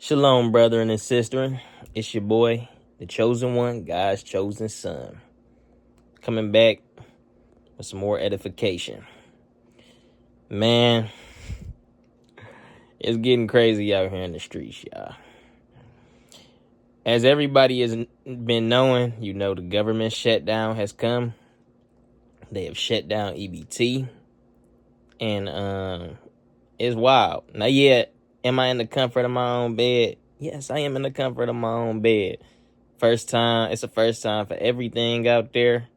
Shalom, brethren and sister. It's your boy, the chosen one, God's chosen son. Coming back with some more edification. Man, it's getting crazy out here in the streets, y'all. As everybody has been knowing, the government shutdown has come. They have shut down EBT. And it's wild. Now, am I in the comfort of my own bed? Yes, I am in the comfort of my own bed. It's the first time for everything out there.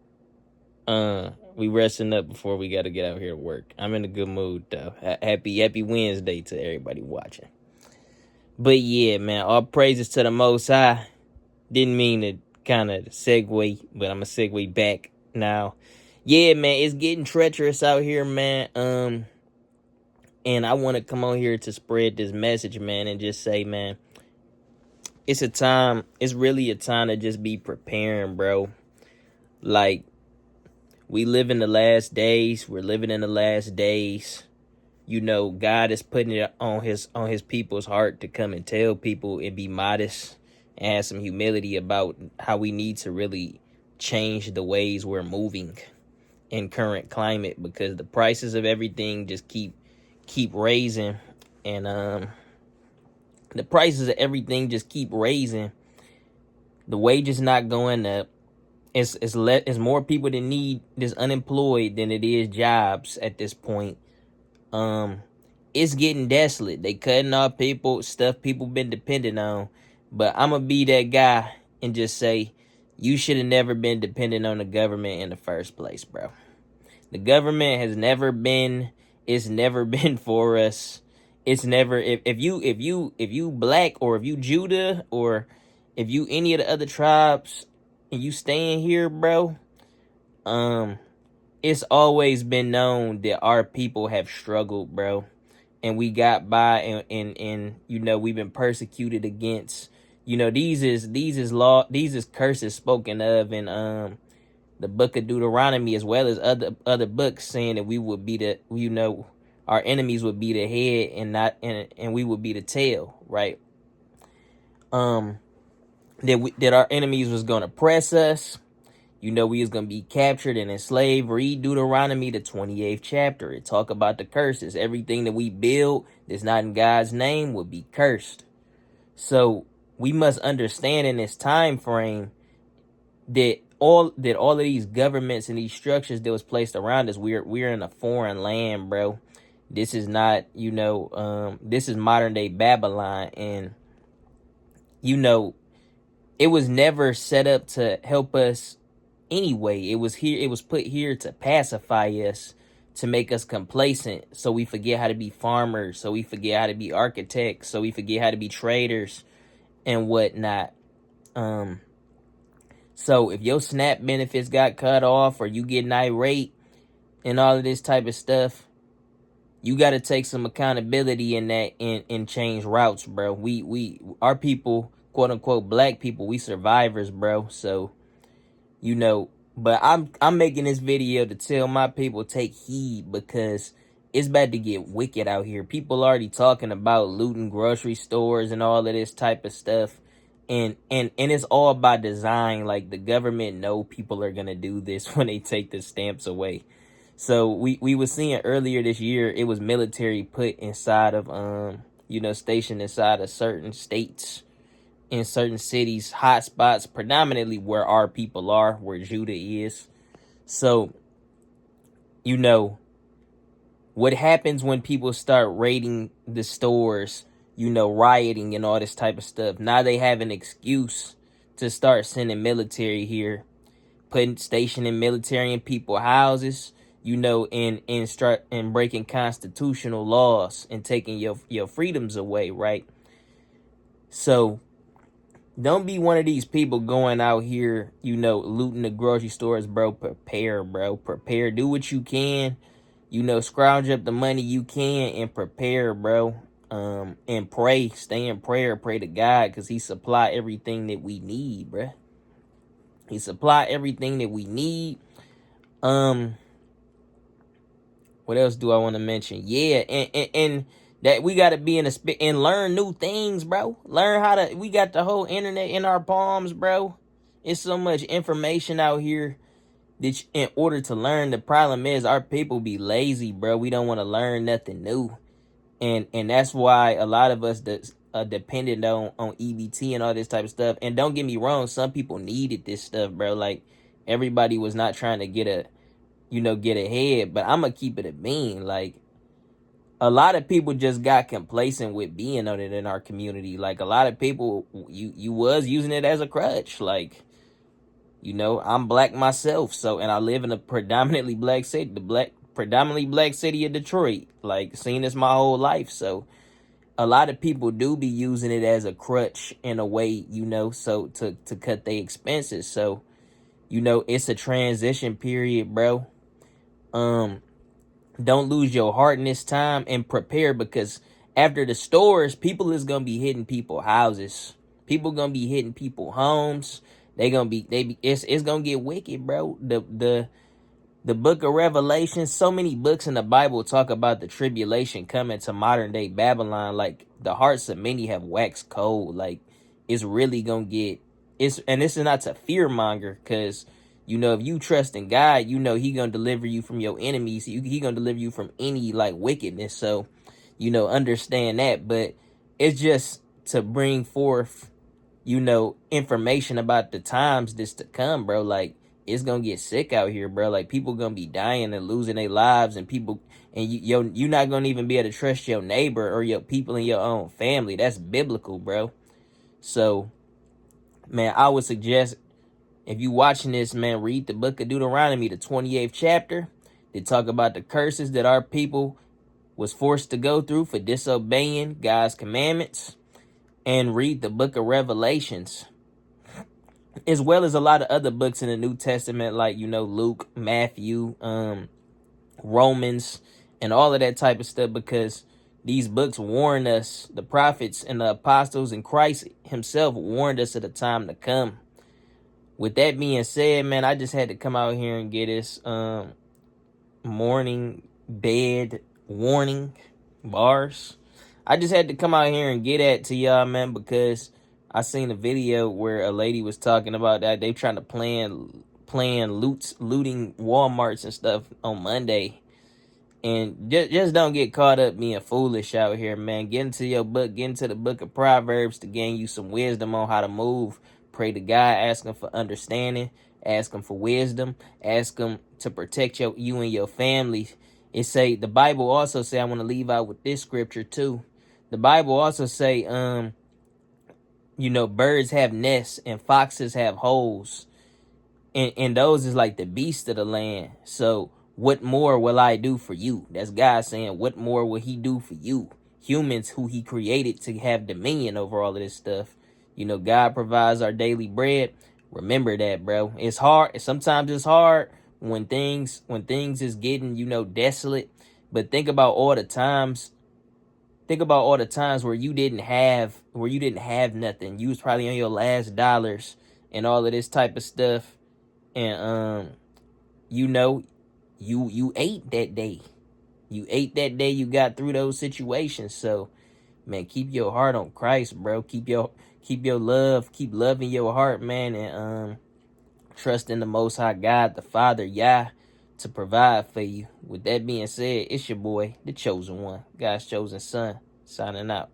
We resting up before we got to get out here to work. I'm in a good mood though. Happy Wednesday to everybody watching. But yeah, man, all praises to the Most High. Didn't mean to kind of segue, but I'm gonna segue back now. Yeah, man, it's getting treacherous out here, man. And I want to come on here to spread this message, man, and just say, man, it's really a time to just be preparing, bro. Like, we live in the last days. We're living in the last days. God is putting it on his people's heart to come and tell people and be modest and have some humility about how we need to really change the ways we're moving in current climate, because the prices of everything just keep raising. And the prices of everything just keep raising. The wages not going up. It's more people that need this unemployed than it is jobs at this point. It's getting desolate. They cutting off stuff people been dependent on. But I'm gonna be that guy and just say, you should have never been dependent on the government in the first place, bro. The government has never been. It's never been for us. It's never. If you black, or if you Judah, or if you any of the other tribes and you staying here, bro, it's always been known that our people have struggled, bro, and we got by, and we've been persecuted against. These is curses spoken of in the book of Deuteronomy, as well as other books, saying that we would be our enemies would be the head and we would be the tail, right? That our enemies was gonna press us. We was gonna be captured and enslaved. Read Deuteronomy, the 28th chapter. It talk about the curses. Everything that we build that's not in God's name would be cursed. So we must understand in this time frame that all of these governments and these structures that was placed around us, we're in a foreign land, bro. This is not, this is modern day Babylon, and it was never set up to help us anyway. It was put here to pacify us, to make us complacent, so we forget how to be farmers, so we forget how to be architects, so we forget how to be traders and whatnot. So if your SNAP benefits got cut off, or you getting irate and all of this type of stuff, you got to take some accountability in that, and change routes, bro. Our people, quote unquote black people, we survivors, bro. So, but I'm making this video to tell my people, take heed, because it's about to get wicked out here. People already talking about looting grocery stores and all of this type of stuff. And it's all by design. Like, the government know people are gonna do this when they take the stamps away. So we was seeing earlier this year, it was military put inside of stationed inside of certain states, in certain cities, hot spots, predominantly where our people are, where Judah is. So what happens when people start raiding the stores, rioting and all this type of stuff. Now they have an excuse to start sending military here, stationing military in people's houses, and breaking constitutional laws and taking your freedoms away, right? So don't be one of these people going out here, looting the grocery stores, bro. Prepare, bro. Prepare. Do what you can. Scrounge up the money you can and prepare, bro. And pray. Stay in prayer. Pray to God, because he supply everything that we need, bro. He supply everything that we need. What else do I want to mention? Yeah, and That we gotta be in a and learn new things, bro. Learn how to. We got the whole internet in our palms, bro. It's so much information out here that in order to learn. The problem is our people be lazy, bro. We don't want to learn nothing new, and that's why a lot of us are dependent on EBT and all this type of stuff. And don't get me wrong, some people needed this stuff, bro. Like everybody was not trying to get ahead, but I'm gonna keep it a bean. Like a lot of people just got complacent with being on it in our community. Like a lot of people, you was using it as a crutch. Like, I'm black myself, so, and I live in a predominantly black city, the predominantly black city of Detroit. Like, seen this my whole life, so a lot of people do be using it as a crutch in a way, so to cut their expenses. So, it's a transition period, bro. Don't lose your heart in this time, and prepare, because after the stores, people is gonna be hitting people houses. People gonna be hitting people homes. It's gonna get wicked, bro. The book of Revelation, so many books in the Bible talk about the tribulation coming to modern day Babylon. Like the hearts of many have waxed cold. Like it's really gonna get and this is not to fear monger, because if you trust in God, he gonna deliver you from your enemies. He gonna deliver you from any like wickedness. So, understand that. But it's just to bring forth, information about the times that's to come, bro. Like it's gonna get sick out here, bro. Like people gonna be dying and losing their lives, and you're not gonna even be able to trust your neighbor or your people in your own family. That's biblical, bro. So, man, I would suggest, if you watching this, man, read the book of Deuteronomy, the 28th chapter. They talk about the curses that our people was forced to go through for disobeying God's commandments. And read the book of Revelations, as well as a lot of other books in the New Testament, like, Luke, Matthew, Romans, and all of that type of stuff, because these books warn us, the prophets and the apostles and Christ himself warned us of the time to come. With that being said, man, I just had to come out here and get this morning bed warning bars. I just had to come out here and get that to y'all, man, because I seen a video where a lady was talking about that they trying to looting Walmarts and stuff on Monday. And just don't get caught up being foolish out here, man. Get into your book, get into the book of Proverbs to gain you some wisdom on how to move. Pray to God, ask him for understanding, ask him for wisdom, ask him to protect you and your family. The Bible also say, I want to leave out with this scripture too. The Bible also say, birds have nests and foxes have holes. And those is like the beast of the land. So what more will I do for you? That's God saying, what more will he do for you? Humans who he created to have dominion over all of this stuff. God provides our daily bread. Remember that, bro. It's hard. Sometimes it's hard when things is getting, desolate. But think about all the times. Think about all the times where you didn't have nothing. You was probably on your last dollars and all of this type of stuff. And you ate that day. You ate that day. You got through those situations. So, man, keep your heart on Christ, bro. Keep your love. Keep loving your heart, man, and trust in the Most High God, the Father, Yah, to provide for you. With that being said, it's your boy, the chosen one, God's chosen son, signing out.